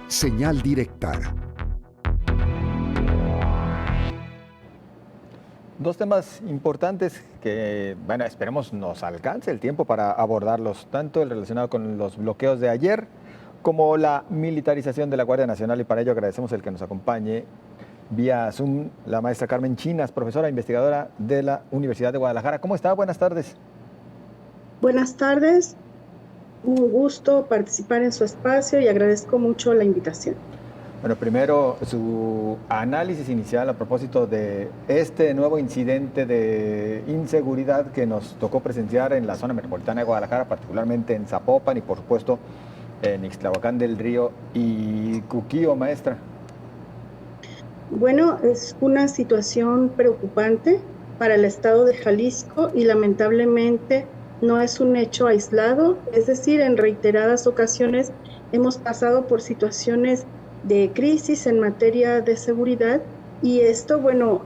Señal directa. Dos temas importantes que, bueno, esperemos nos alcance el tiempo para abordarlos, tanto el relacionado con los bloqueos de ayer como la militarización de la Guardia Nacional, y para ello agradecemos el que nos acompañe vía Zoom la maestra Carmen Chinas, profesora e investigadora de la Universidad de Guadalajara. ¿Cómo está? Buenas tardes. Buenas tardes, un gusto participar en su espacio y agradezco mucho la invitación. Bueno, primero su análisis inicial a propósito de este nuevo incidente de inseguridad que nos tocó presenciar en la zona metropolitana de Guadalajara, particularmente en Zapopan y por supuesto en Ixtlahuacán del Río y Cuquío, maestra. Bueno, es una situación preocupante para el estado de Jalisco y lamentablemente no es un hecho aislado, es decir, en reiteradas ocasiones hemos pasado por situaciones de crisis en materia de seguridad y esto, bueno,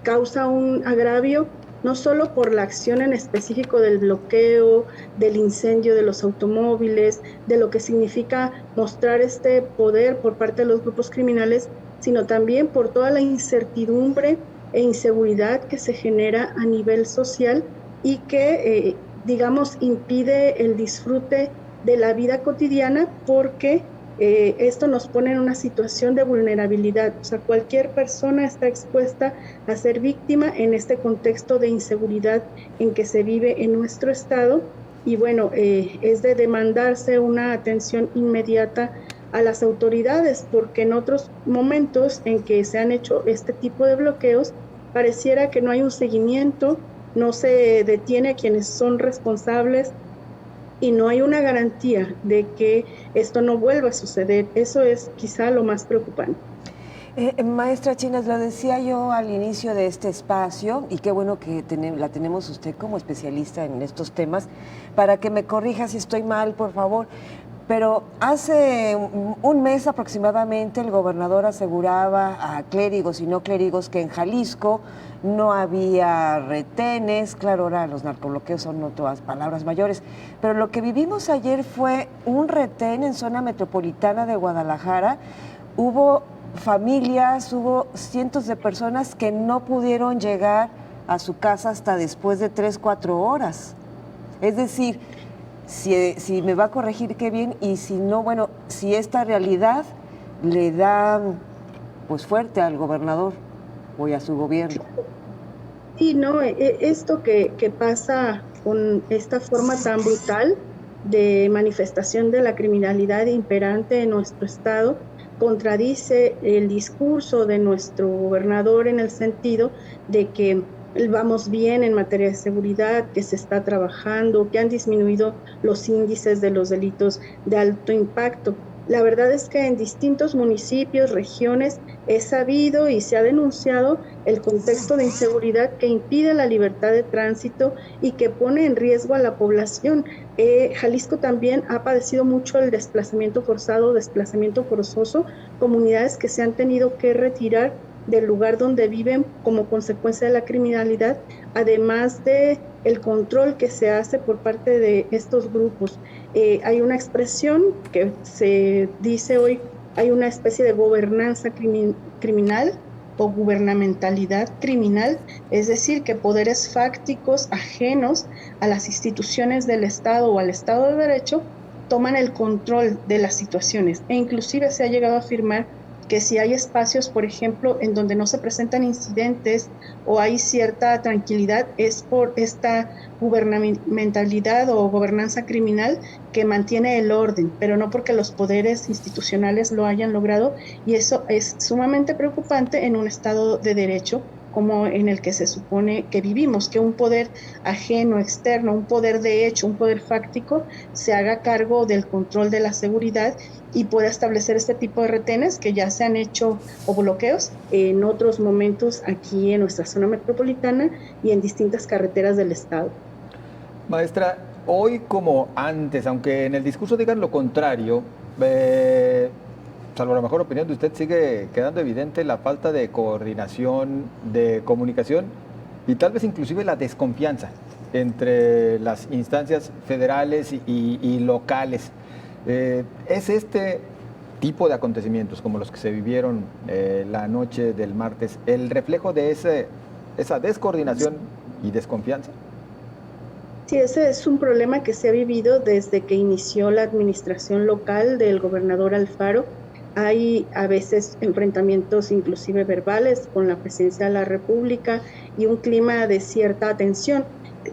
causa un agravio no solo por la acción en específico del bloqueo, del incendio de los automóviles, de lo que significa mostrar este poder por parte de los grupos criminales, sino también por toda la incertidumbre e inseguridad que se genera a nivel social y que, digamos, impide el disfrute de la vida cotidiana porque esto nos pone en una situación de vulnerabilidad. O sea, cualquier persona está expuesta a ser víctima en este contexto de inseguridad en que se vive en nuestro estado. Y bueno, es de demandarse una atención inmediata a las autoridades, porque en otros momentos en que se han hecho este tipo de bloqueos, pareciera que no hay un seguimiento, no se detiene a quienes son responsables y no hay una garantía de que esto no vuelva a suceder. Eso es quizá lo más preocupante. Maestra Chinas, lo decía yo al inicio de este espacio, y qué bueno que la tenemos usted como especialista en estos temas, para que me corrija si estoy mal, por favor. Pero hace un mes aproximadamente el gobernador aseguraba a clérigos y no clérigos que en Jalisco no había retenes. Claro, ahora los narcobloqueos son no todas palabras mayores, pero lo que vivimos ayer fue un retén en zona metropolitana de Guadalajara. Hubo familias, hubo cientos de personas que no pudieron llegar a su casa hasta después de 3, 4 horas. Es decir, si me va a corregir, qué bien, y si no, bueno, si esta realidad le da pues fuerte al gobernador o a su gobierno. Sí, no, esto que pasa con esta forma tan brutal de manifestación de la criminalidad imperante en nuestro estado contradice el discurso de nuestro gobernador en el sentido de que vamos bien en materia de seguridad, que se está trabajando, que han disminuido los índices de los delitos de alto impacto. La verdad es que en distintos municipios, regiones, es sabido y se ha denunciado el contexto de inseguridad que impide la libertad de tránsito y que pone en riesgo a la población. Jalisco también ha padecido mucho el desplazamiento forzado, desplazamiento forzoso, comunidades que se han tenido que retirar del lugar donde viven como consecuencia de la criminalidad, además de el control que se hace por parte de estos grupos. Hay una expresión que se dice hoy, hay una especie de gobernanza criminal o gubernamentalidad criminal, es decir, que poderes fácticos ajenos a las instituciones del Estado o al Estado de Derecho toman el control de las situaciones e inclusive se ha llegado a afirmar que si hay espacios, por ejemplo, en donde no se presentan incidentes o hay cierta tranquilidad, es por esta gubernamentalidad o gobernanza criminal que mantiene el orden, pero no porque los poderes institucionales lo hayan logrado, y eso es sumamente preocupante en un Estado de derecho como en el que se supone que vivimos, que un poder ajeno, externo, un poder de hecho, un poder fáctico, se haga cargo del control de la seguridad y pueda establecer este tipo de retenes que ya se han hecho o bloqueos en otros momentos aquí en nuestra zona metropolitana y en distintas carreteras del estado. Maestra, hoy como antes, aunque en el discurso digan lo contrario, salvo la mejor opinión de usted, sigue quedando evidente la falta de coordinación, de comunicación y tal vez inclusive la desconfianza entre las instancias federales y locales. ¿Es este tipo de acontecimientos como los que se vivieron la noche del martes, el reflejo de esa descoordinación y desconfianza? Sí, ese es un problema que se ha vivido desde que inició la administración local del gobernador Alfaro. Hay a veces enfrentamientos inclusive verbales con la presidencia de la República y un clima de cierta tensión.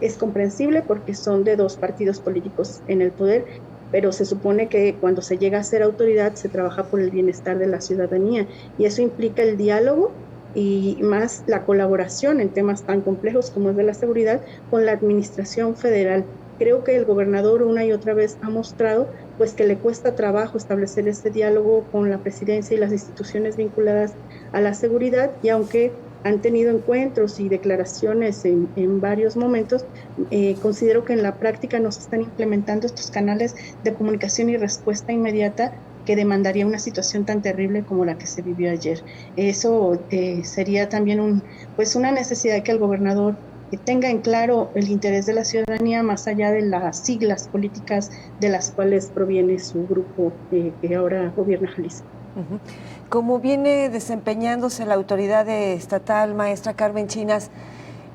Es comprensible porque son de dos partidos políticos en el poder, pero se supone que cuando se llega a ser autoridad se trabaja por el bienestar de la ciudadanía y eso implica el diálogo y más la colaboración en temas tan complejos como es de la seguridad con la administración federal. Creo que el gobernador una y otra vez ha mostrado pues que le cuesta trabajo establecer este diálogo con la presidencia y las instituciones vinculadas a la seguridad y aunque han tenido encuentros y declaraciones en varios momentos, considero que en la práctica no se están implementando estos canales de comunicación y respuesta inmediata que demandaría una situación tan terrible como la que se vivió ayer. Eso sería también pues una necesidad que el gobernador tenga en claro el interés de la ciudadanía más allá de las siglas políticas de las cuales proviene su grupo que ahora gobierna Jalisco. Como viene desempeñándose la autoridad estatal, maestra Carmen Chinas,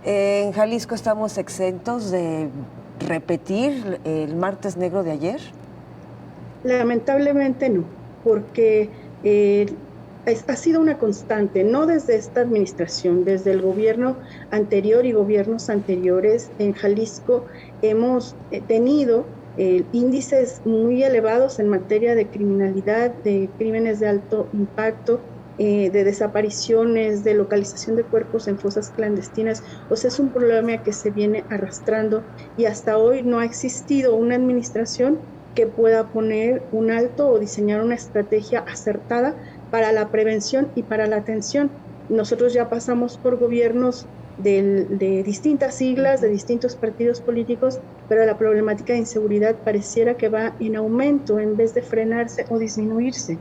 ¿en Jalisco estamos exentos de repetir el martes negro de ayer? Lamentablemente no, porque ha sido una constante, no desde esta administración, desde el gobierno anterior y gobiernos anteriores en Jalisco hemos tenido índices muy elevados en materia de criminalidad, de crímenes de alto impacto, de desapariciones, de localización de cuerpos en fosas clandestinas. O sea, es un problema que se viene arrastrando y hasta hoy no ha existido una administración que pueda poner un alto o diseñar una estrategia acertada para la prevención y para la atención. Nosotros ya pasamos por gobiernos de distintas siglas, de distintos partidos políticos, pero la problemática de inseguridad pareciera que va en aumento en vez de frenarse o disminuirse.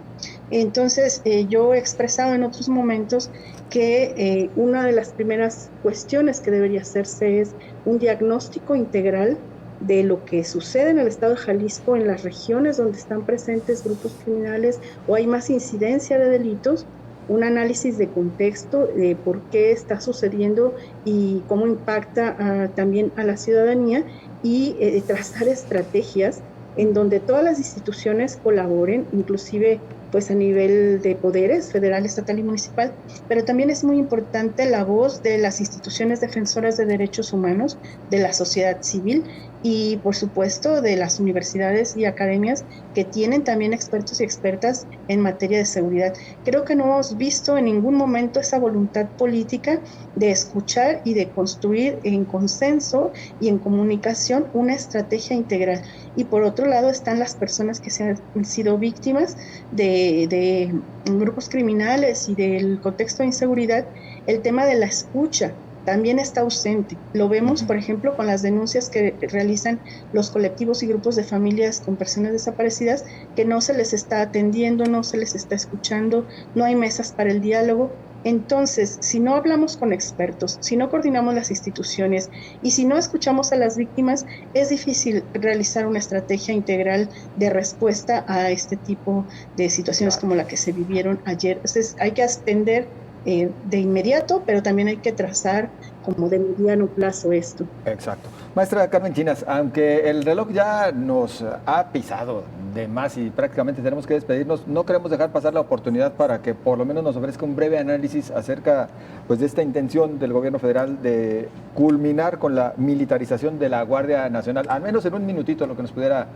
Entonces, yo he expresado en otros momentos que una de las primeras cuestiones que debería hacerse es un diagnóstico integral de lo que sucede en el estado de Jalisco, en las regiones donde están presentes grupos criminales o hay más incidencia de delitos, un análisis de contexto de por qué está sucediendo y cómo impacta también a la ciudadanía y trazar estrategias en donde todas las instituciones colaboren, inclusive pues a nivel de poderes federal, estatal y municipal, pero también es muy importante la voz de las instituciones defensoras de derechos humanos, de la sociedad civil y por supuesto de las universidades y academias que tienen también expertos y expertas en materia de seguridad. Creo que no hemos visto en ningún momento esa voluntad política de escuchar y de construir en consenso y en comunicación una estrategia integral. Y por otro lado están las personas que se han sido víctimas de grupos criminales y del contexto de inseguridad. El tema de la escucha también está ausente. Lo vemos, por ejemplo, con las denuncias que realizan los colectivos y grupos de familias con personas desaparecidas, que no se les está atendiendo, no se les está escuchando, no hay mesas para el diálogo. Entonces, si no hablamos con expertos, si no coordinamos las instituciones y si no escuchamos a las víctimas, es difícil realizar una estrategia integral de respuesta a este tipo de situaciones como la que se vivieron ayer. Entonces, hay que atender de inmediato, pero también hay que trazar como de mediano plazo esto. Exacto. Maestra Carmen Chinas, aunque el reloj ya nos ha pisado de más y prácticamente tenemos que despedirnos, no queremos dejar pasar la oportunidad para que por lo menos nos ofrezca un breve análisis acerca pues, de esta intención del gobierno federal de culminar con la militarización de la Guardia Nacional, al menos en un minutito lo que nos pudiera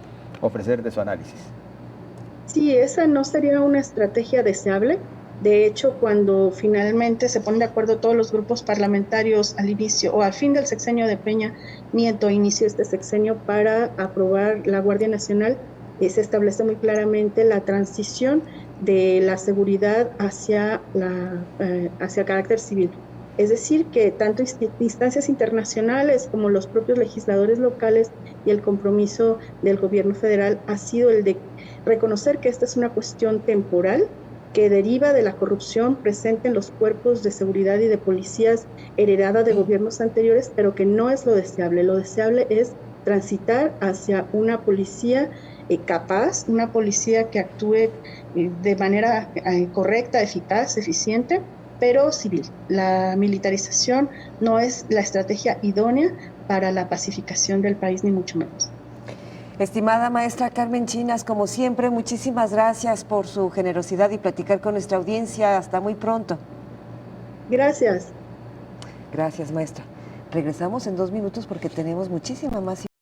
ofrecer de su análisis. Sí, esa no sería una estrategia deseable. De hecho, cuando finalmente se ponen de acuerdo todos los grupos parlamentarios al inicio o al fin del sexenio de Peña Nieto, inició este sexenio para aprobar la Guardia Nacional, se establece muy claramente la transición de la seguridad hacia carácter civil. Es decir, que tanto instancias internacionales como los propios legisladores locales y el compromiso del gobierno federal ha sido el de reconocer que esta es una cuestión temporal que deriva de la corrupción presente en los cuerpos de seguridad y de policías heredada de gobiernos anteriores, pero que no es lo deseable. Lo deseable es transitar hacia una policía capaz, una policía que actúe de manera correcta, eficaz, eficiente, pero civil. La militarización no es la estrategia idónea para la pacificación del país, ni mucho menos. Estimada maestra Carmen Chinas, como siempre, muchísimas gracias por su generosidad y platicar con nuestra audiencia. Hasta muy pronto. Gracias. Gracias, maestra. Regresamos en 2 minutos porque tenemos muchísima más